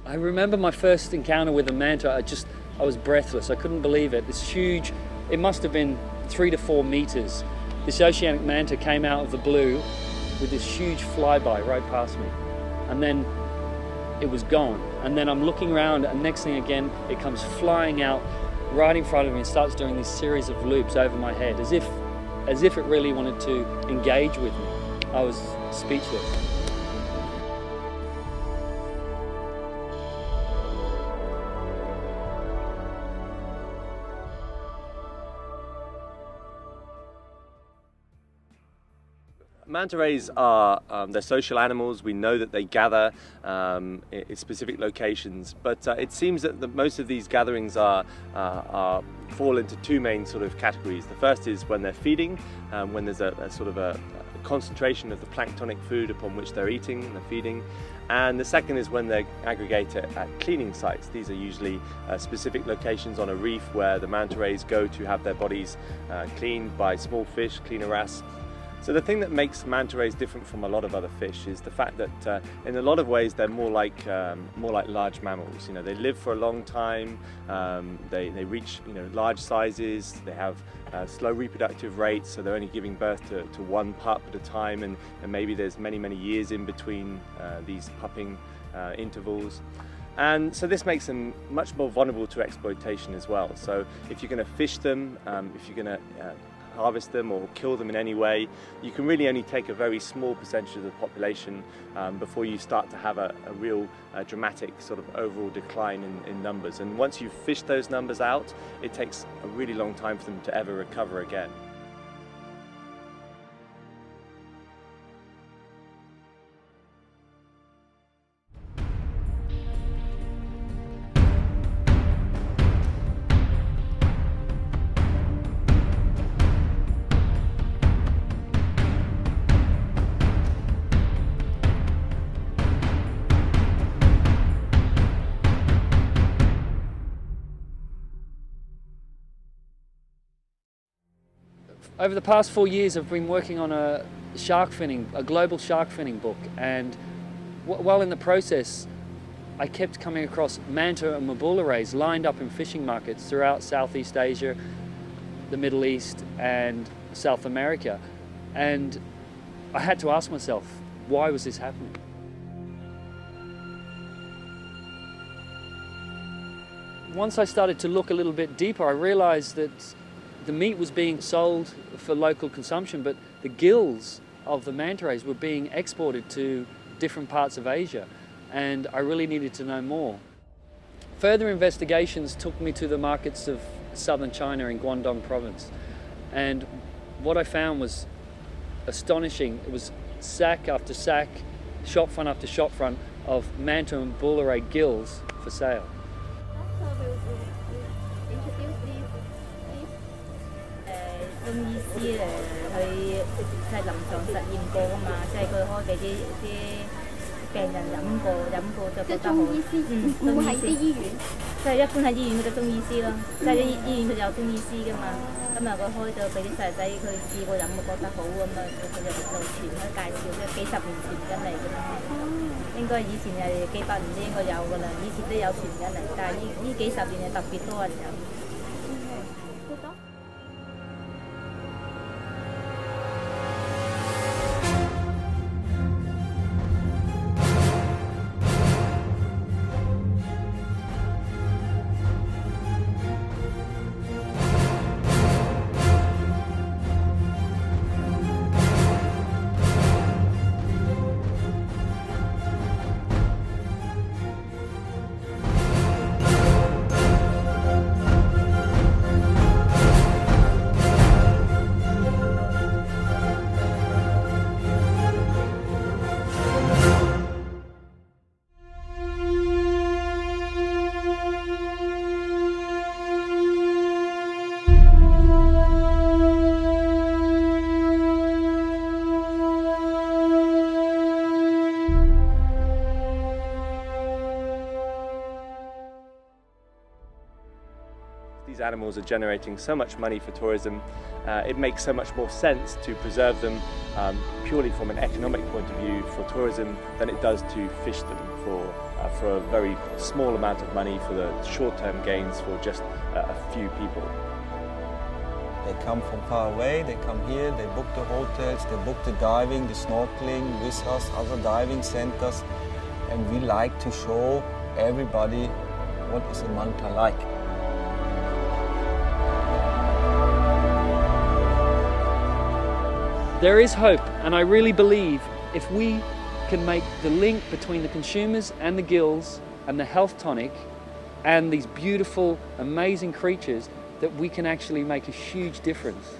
I remember my first encounter with a manta. I was breathless. I couldn't believe it. This huge, it must have been 3 to 4 meters. This oceanic manta came out of the blue with this huge flyby right past me. And then it was gone. And then I'm looking around, and next thing again, it comes flying out right in front of me and starts doing this series of loops over my head, as if it really wanted to engage with me. I was speechless. Manta rays are they're social animals. We know that they gather in specific locations, but it seems that most of these gatherings fall into 2 main sort of categories. The first is when they're feeding, when there's a sort of a concentration of the planktonic food upon which they're eating and they're feeding. And the second is when they aggregate at cleaning sites. These are usually specific locations on a reef where the manta rays go to have their bodies cleaned by small fish, cleaner wrasse. So the thing that makes manta rays different from a lot of other fish is the fact that in a lot of ways they're more like large mammals. You know, they live for a long time, they reach large sizes, they have slow reproductive rates, so they're only giving birth to 1 pup at a time, and maybe there's many years in between these pupping intervals. And so this makes them much more vulnerable to exploitation as well. So if you're going to fish them, if you're going to harvest them or kill them in any way, you can really only take a very small percentage of the population before you start to have a real dramatic sort of overall decline in numbers. And once you've fished those numbers out, it takes a really long time for them to ever recover again. Over the past 4 years, I've been working on a global shark finning book, and while in the process, I kept coming across manta and mabula rays lined up in fishing markets throughout Southeast Asia, the Middle East, and South America. And I had to ask myself, why was this happening? Once I started to look a little bit deeper, I realized that the meat was being sold for local consumption, but the gills of the manta rays were being exported to different parts of Asia, and I really needed to know more. Further investigations took me to the markets of southern China in Guangdong province, and what I found was astonishing. It was sack after sack, shop front after shop front of manta and mabula ray gills for sale. these animals are generating so much money for tourism, it makes so much more sense to preserve them purely from an economic point of view for tourism than it does to fish them for a very small amount of money for the short-term gains for just a few people. They come from far away, they come here, they book the hotels, they book the diving, the snorkeling with us, other diving centers, and we like to show everybody what is a manta like. There is hope, and I really believe if we can make the link between the consumers and the gills and the health tonic and these beautiful, amazing creatures, that we can actually make a huge difference.